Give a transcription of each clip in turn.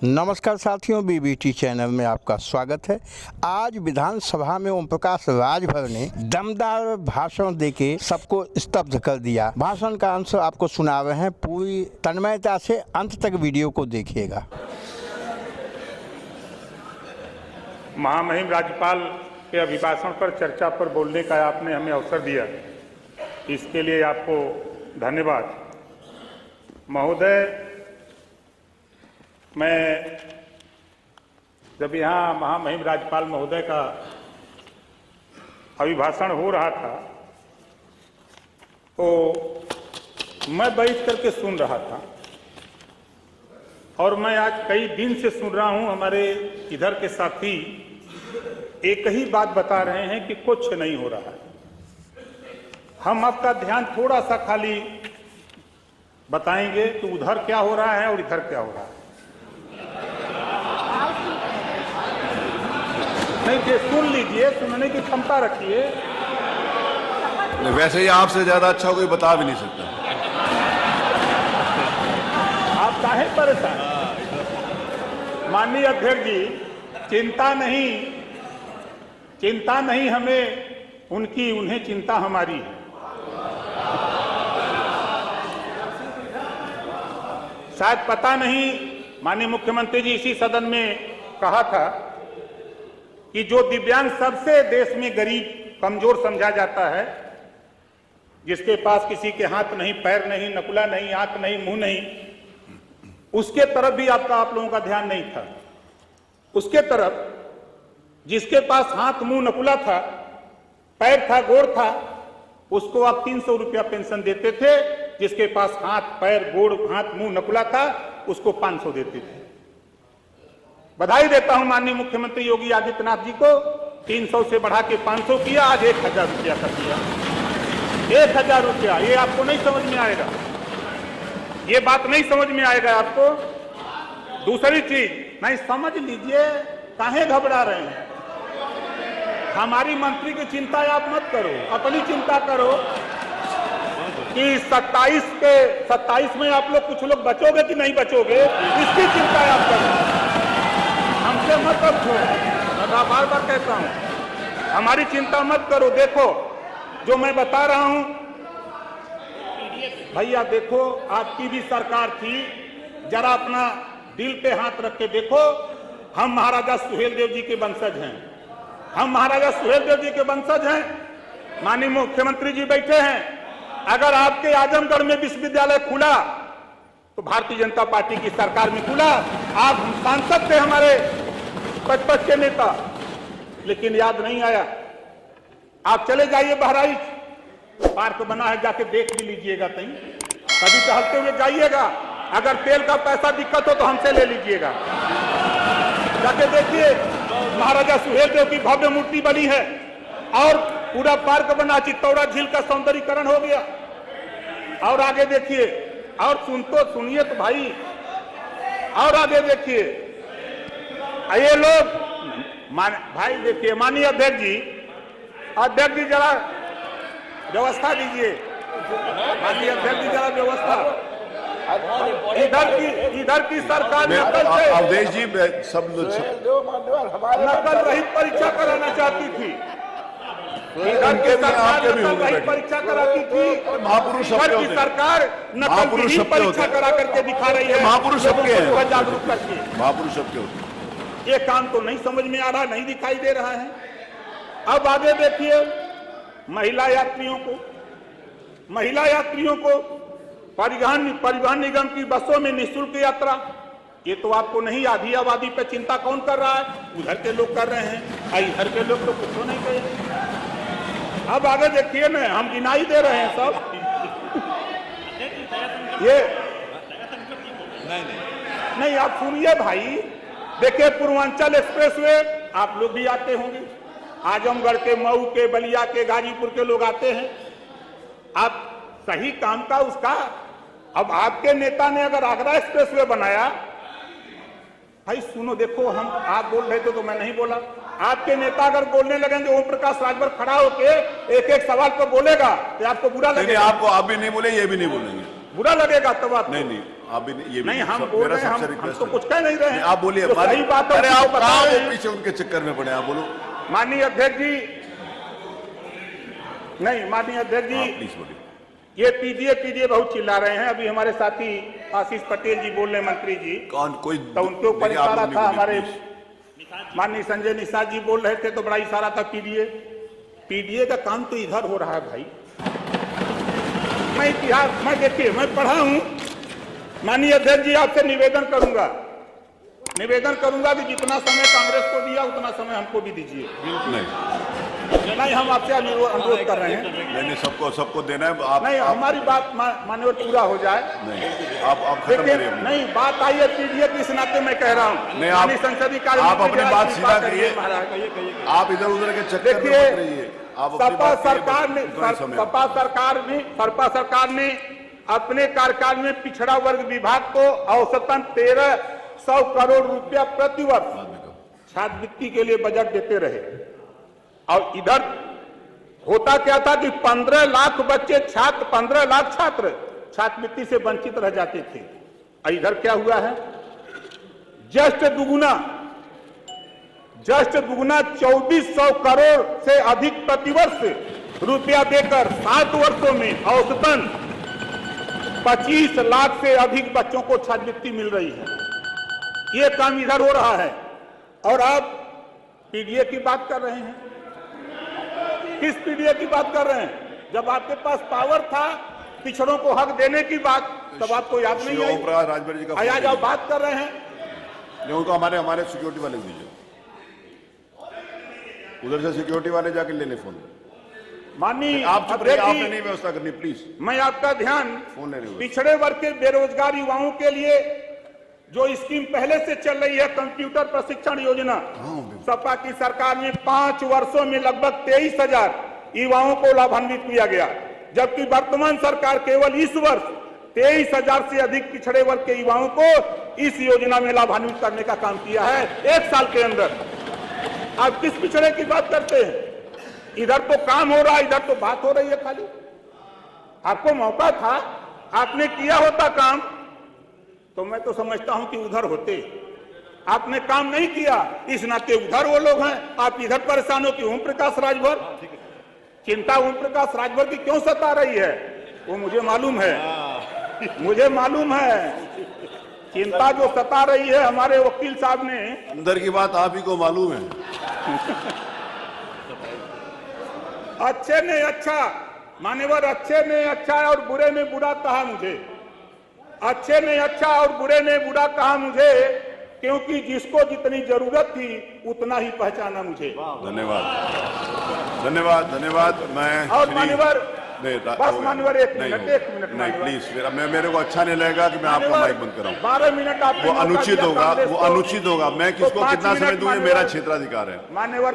नमस्कार साथियों, BBT channel में आपका स्वागत है। आज विधानसभा में ओम प्रकाश राजभर ने दमदार भाषण देके सबको स्तब्ध कर दिया। भाषण का अंश आपको सुना रहे हैं, पूरी तन्मयता से अंत तक वीडियो को देखिएगा। महामहिम राज्यपाल के अभिभाषण पर चर्चा पर बोलने का आपने हमें अवसर दिया, इसके लिए आपको धन्यवाद। महोदय, मैं जब यहाँ महामहिम राज्यपाल महोदय का अभिभाषण हो रहा था तो मैं बैठ करके सुन रहा था और मैं आज कई दिन से सुन रहा हूँ। हमारे इधर के साथी एक ही बात बता रहे हैं कि कुछ नहीं हो रहा है। हम आपका ध्यान थोड़ा सा खाली बताएंगे कि उधर क्या हो रहा है और इधर क्या हो रहा है। नहीं, सुन लीजिए, सुनने की क्षमता रखिए। वैसे ही आपसे ज्यादा अच्छा कोई बता भी नहीं सकता। आप काहे परेशान? माननीय अध्यक्ष जी, चिंता नहीं हमें उनकी, उन्हें चिंता हमारी है। शायद पता नहीं, माननीय मुख्यमंत्री जी इसी सदन में कहा था कि जो दिव्यांग सबसे देश में गरीब कमजोर समझा जाता है, जिसके पास किसी के हाथ नहीं, पैर नहीं, नकुला नहीं, आंख नहीं, मुंह नहीं, उसके तरफ भी आप लोगों का ध्यान नहीं था। उसके तरफ जिसके पास हाथ मुंह नकुला था, पैर था, गोड़ था, उसको आप 300 रुपया पेंशन देते थे। जिसके पास हाथ, पैर, गोड़, हाथ, मुंह नकुला था, उसको 500 देते थे। बधाई देता हूं माननीय मुख्यमंत्री योगी आदित्यनाथ जी को, 300 से बढ़ा के 500 किया, आज 1000 रुपया कर दिया। 1000 रुपया, ये आपको नहीं समझ में आएगा, ये बात नहीं समझ में आएगा आपको। दूसरी चीज नहीं समझ लीजिए, काहे घबरा रहे हैं? हमारी मंत्री की चिंता आप मत करो, अपनी चिंता करो कि 27 में आप लोग कुछ लोग बचोगे कि नहीं बचोगे, इसकी चिंता आप करो। हमसे मत पूछो, मैं बार बार कहता हूं, हमारी चिंता मत करो। देखो जो मैं बता रहा हूं भैया, देखो आपकी भी सरकार थी, जरा अपना दिल पे हाथ रख के देखो। हम महाराजा सुहेलदेव जी के वंशज हैं, हम महाराजा सुहेलदेव जी के वंशज हैं। माननीय मुख्यमंत्री जी बैठे हैं। अगर आपके आजमगढ़ में विश्वविद्यालय खुला तो भारतीय जनता पार्टी की सरकार में खुला। आप सांसद थे हमारे 55 के नेता, लेकिन याद नहीं आया। आप चले जाइए, बहराइच पार्क बना है, जाके देख भी लीजिएगा। कभी टहलते हुए जाइएगा। अगर तेल का पैसा दिक्कत हो तो हमसे ले लीजिएगा, जाके देखिए। महाराजा सुहेलदेव की भव्य मूर्ति बनी है और पूरा पार्क बना, चित्तौरा झील का सौंदर्यीकरण हो गया। और आगे देखिए, और सुनिए तो भाई, और आगे देखिए। ये लोग भाई देखिए, माननीय अध्यक्ष जी जरा व्यवस्था दीजिए। माननीय अध्यक्ष जी जरा व्यवस्था। इधर की सरकार अवधेश जी सब नकल रहित परीक्षा कराना चाहती थी। इधर की सरकार नकल रहित परीक्षा कराती थी, महापुरुष की सरकार नकल रहित परीक्षा करा करके दिखा रही है। महापुरुष सबके हैं, जागरूक करके। महापुरुष सबके होते। ये काम तो नहीं समझ में आ रहा, नहीं दिखाई दे रहा है। अब आगे देखिए, महिला यात्रियों को परिवहन निगम की बसों में निःशुल्क यात्रा। ये तो आपको नहीं, आधी आबादी पे चिंता कौन कर रहा है? उधर के लोग कर रहे हैं, इधर के लोग तो कुछ नहीं कहे। अब आगे देखिए ना, हम गिनाई दे रहे हैं सब। ये नहीं, आप सुनिए भाई। देखिए, पूर्वांचल एक्सप्रेसवे आप लोग भी आते होंगे, आजमगढ़ के, मऊ के, बलिया के, गाजीपुर के लोग आते हैं। आप सही काम का उसका, अब आपके नेता ने अगर आगरा एक्सप्रेसवे बनाया, भाई सुनो, देखो हम आप बोल रहे थे तो मैं नहीं बोला। आपके नेता अगर बोलने लगेंगे, ओम प्रकाश राजभर खड़ा होके एक एक सवाल पर बोलेगा तो आपको बुरा लगेगा। आपको आप भी नहीं बोले, ये भी नहीं बोलेंगे, बुरा लगेगा तब आप। नहीं, आप भी ये भी नहीं, हम सब- बोल मेरा रहे हैं, सबसे हम रिक्वेस्ट तो है। कुछ कह नहीं रहे हैं। आप बोलिए। जो सही बात है अरे उसको आप बता कहाँ रहे वो हैं। पीछे उनके चक्कर में पड़े, आप बोलो। माननीय अध्यक्ष जी, नहीं माननीय अध्यक्ष जी, प्लीज बोलिए। ये पीडीए बहुत चिल्ला रहे हैं। अभी हमारे साथी आशीष पटेल जी बोल रहे, मंत्री जी, कौन कोई तो उनके ऊपर देखिए, आप इशारा लोग था। नहीं हमारे बोलिए, माननीय संजय निषाद जी बोल रहे थे तो बड़ा इशारा था पीडीए का काम तो इधर हो रहा है भाई। मैं इतिहास मैं देखिए मैं पढ़ा हूं। माननीय अध्यक्ष जी, आपसे निवेदन करूंगा कि जितना समय कांग्रेस को दिया उतना समय हमको भी दीजिए। नहीं, हम आपसे अनुरोध कर रहे हैं। नहीं सबको देना है। आप नहीं, हमारी बात माननीय पूरा हो जाए। नहीं, आप खत्म देखिए, करिए अपनी। नहीं बात आई है पीडीए की, इस नाते मैं कह रहा हूँ। नहीं, आप संसदीय कार्य आप अपनी मंत्री बात जी, सीधा करिए करिए। महाराज। आप इधर उधर के चक्कर में देखिए, मत रहिए। आप अपनी सपा बात करिए, सरकार ने इतना ही समय है। सपा सरकार ने अपने कार्यकाल में पिछड़ा वर्ग विभाग को औसतन 1300 करोड़ रुपया प्रतिवर्ष छात्रवृत्ति के लिए बजट देते रहे। और इधर होता क्या था कि 15 लाख छात्र छात्रवृत्ति से वंचित रह जाते थे। और इधर क्या हुआ है? जस्ट दुगुना 2400 करोड़ से अधिक प्रतिवर्ष रुपया देकर 7 वर्षों में औसतन 25 लाख से अधिक बच्चों को छात्रवृत्ति मिल रही है। ये काम इधर हो रहा है और आप पीडीए की बात कर रहे हैं। किस पीडीए की बात कर रहे हैं? जब आपके पास पावर था पिछड़ों को हक देने की बात, तब आपको याद नहीं आई? ओमप्रकाश राजभर जी का आज आप बात कर रहे हैं। नहीं, उनको हमारे सिक्योरिटी वाले को दीजिए। उधर से सिक्योरिटी वाले जाके ले ले फोन। माननीय आप चुप रहिए, अध्यक्ष आपने जी, नहीं व्यवस्था करनी प्लीज। मैं आपका ध्यान फोन लेने हुए। पिछड़े वर्ग के बेरोजगार युवाओं के लिए जो स्कीम पहले से चल रही है, कंप्यूटर प्रशिक्षण योजना, सपा की सरकार में 5 वर्षों में लगभग 23,000 युवाओं को लाभान्वित किया गया, जबकि वर्तमान सरकार केवल इस वर्ष 23,000 से अधिक पिछड़े वर्ग के युवाओं को इस योजना में लाभान्वित करने का काम किया है 1 साल के अंदर। आप किस पिछड़े की बात करते हैं? इधर तो काम हो रहा है, इधर तो बात हो रही है खाली। आपको मौका था, आपने किया होता काम तो मैं तो समझता हूं कि उधर होते। आपने काम नहीं किया, इस नाते उधर वो लोग हैं, आप इधर परेशान हो कि ओम प्रकाश राजभर। चिंता ओम प्रकाश राजभर की क्यों सता रही है वो मुझे मालूम है। चिंता जो सता रही है हमारे वकील साहब ने, अंदर की बात आप ही को मालूम है। अच्छे ने अच्छा मान्यवर, अच्छे ने अच्छा और बुरे ने बुरा कहा मुझे। अच्छे ने अच्छा और बुरे ने बुरा कहा मुझे, क्योंकि जिसको जितनी जरूरत थी उतना ही पहचाना मुझे। धन्यवाद। मैं और मान्यवर, बस मान्यवर एक मिनट नहीं मान्यवर। प्लीज, मेरे को अच्छा नहीं लगेगा कि मैं आपका माइक बंद कराऊं। 12 मिनट आप वो अनुचित होगा। मैं किसको कितना समय दूं, ये मेरा क्षेत्राधिकार है। मान्यवर,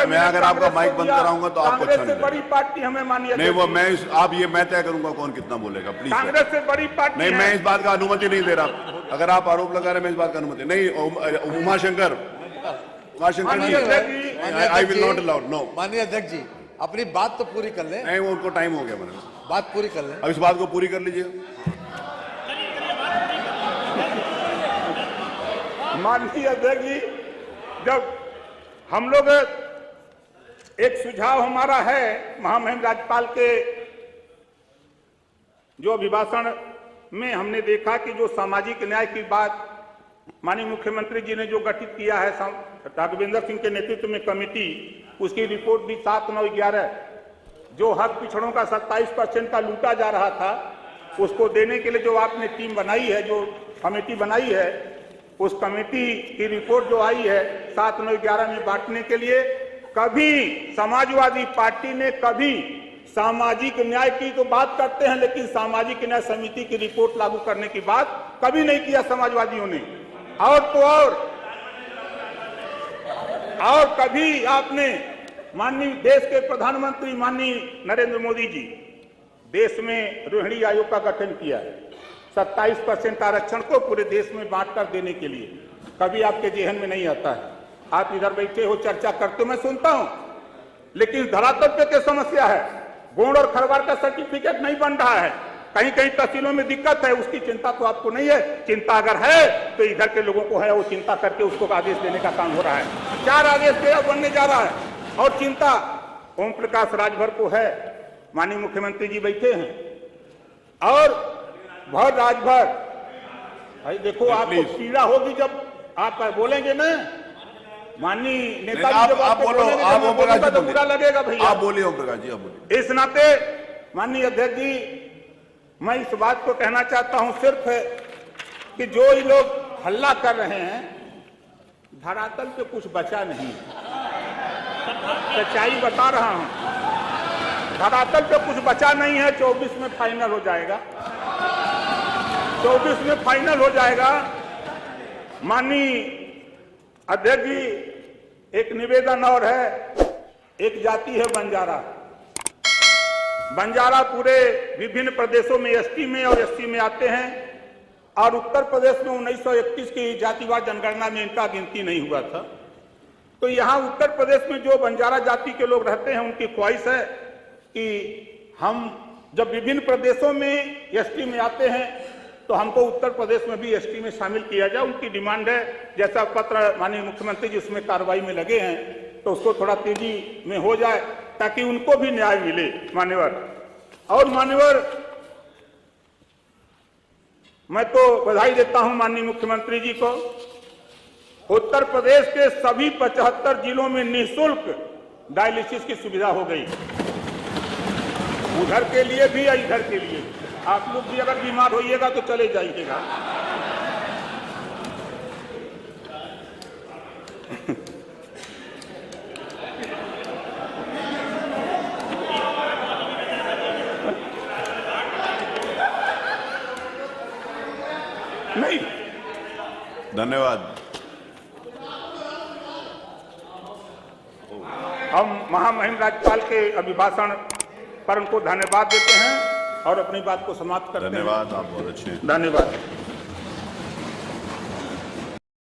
मैं अगर आपका माइक बंद कराऊंगा तो आपको अच्छा नहीं लगेगा। बड़ी पार्टी हमें मानिए नहीं, वो मैं तय करूंगा कौन कितना बोलेगा। प्लीज, कांग्रेस से बड़ी पार्टी नहीं, मैं इस बात का अनुमति नहीं दे रहा। अगर आप आरोप लगा रहे हैं, मैं इस बात का अनुमति नहीं। Umashankar ji, I will not allow. No, माननीय अध्यक्ष जी, अपनी बात तो पूरी कर लें। नहीं, वो उनको टाइम हो गया। मैंने बात पूरी कर लें। अब इस बात को पूरी कर लीजिए। माननीय अध्यक्ष जी, जब हम लोग एक सुझाव हमारा है महामहिम राज्यपाल के जो अभिभाषण में हमने देखा कि जो सामाजिक न्याय की बात माननीय मुख्यमंत्री जी ने जो गठित किया है राघवेंद्र सिंह के नेतृत्व में कमेटी, उसकी रिपोर्ट भी 7, 9, 11 जो हक पिछड़ों का 27% का लूटा जा रहा था, उसको देने के लिए जो आपने टीम बनाई है, जो कमेटी बनाई है, उस कमेटी की रिपोर्ट जो आई है 7, 9, 11 में बांटने के लिए, कभी समाजवादी पार्टी ने कभी सामाजिक न्याय की तो बात करते हैं, लेकिन सामाजिक न्याय समिति की रिपोर्ट लागू करने की बात कभी नहीं किया समाजवादियों ने। और तो और कभी आपने माननीय देश के प्रधानमंत्री माननीय नरेंद्र मोदी जी देश में रोहिणी आयोग का गठन किया है 27% आरक्षण को पूरे देश में बांटकर देने के लिए, कभी आपके जेहन में नहीं आता है। आप इधर बैठे हो, चर्चा करते हो, मैं सुनता हूं, लेकिन धरातल पे क्या समस्या है? गोंड और खरवार का सर्टिफिकेट नहीं बन रहा है, कहीं कहीं तहसीलों में दिक्कत है, उसकी चिंता तो आपको नहीं है। चिंता अगर है तो इधर के लोगों को है, वो चिंता करके उसको आदेश देने का काम हो रहा है। 4 आदेश बनने जा रहा है और चिंता ओम प्रकाश राजभर को है। माननीय मुख्यमंत्री जी बैठे हैं और भर राजभर, भाई देखो आपको पीड़ा होगी जब आप बोलेंगे ना। माननीय नेता जब आप बोलो, आप ओम प्रकाश जी तो बुरा लगेगा भैया। आप बोलिए ओम प्रकाश जी, आप बोलिए। इस नाते माननीय अध्यक्ष जी, मैं इस बात को कहना चाहता हूं सिर्फ है कि जो ये लोग हल्ला कर रहे हैं, धरातल पे कुछ बचा नहीं। सच्चाई बता रहा हूं, धरातल पे कुछ बचा नहीं है। 24 में फाइनल हो जाएगा, 24 में फाइनल हो जाएगा। माननीय अध्यक्ष जी, एक निवेदन और है। एक जाति है बंजारा। बंजारा पूरे विभिन्न प्रदेशों में एसटी में और एससी में आते हैं और उत्तर प्रदेश में 1931 की जातिवार जनगणना में इनका गिनती नहीं हुआ था। तो यहाँ उत्तर प्रदेश में जो बंजारा जाति के लोग रहते हैं, उनकी ख्वाहिश है कि हम जब विभिन्न प्रदेशों में एसटी में आते हैं तो हमको उत्तर प्रदेश में भी एसटी में शामिल किया जाए। उनकी डिमांड है, जैसा पत्र माननीय मुख्यमंत्री जी उसमें कार्रवाई में लगे हैं, तो उसको थोड़ा तेजी में हो जाए ताकि उनको भी न्याय मिले। मान्यवर और मान्यवर, मैं तो बधाई देता हूं माननीय मुख्यमंत्री जी को। उत्तर प्रदेश के सभी 75 जिलों में निःशुल्क डायलिसिस की सुविधा हो गई, उधर के लिए भी या इधर के लिए। आप लोग भी अगर बीमार होइएगा तो चले जाइएगा। नहीं, धन्यवाद। हम महामहिम राज्यपाल के अभिभाषण पर उनको धन्यवाद देते हैं और अपनी बात को समाप्त करते हैं। धन्यवाद, आप बहुत अच्छे हैं। धन्यवाद।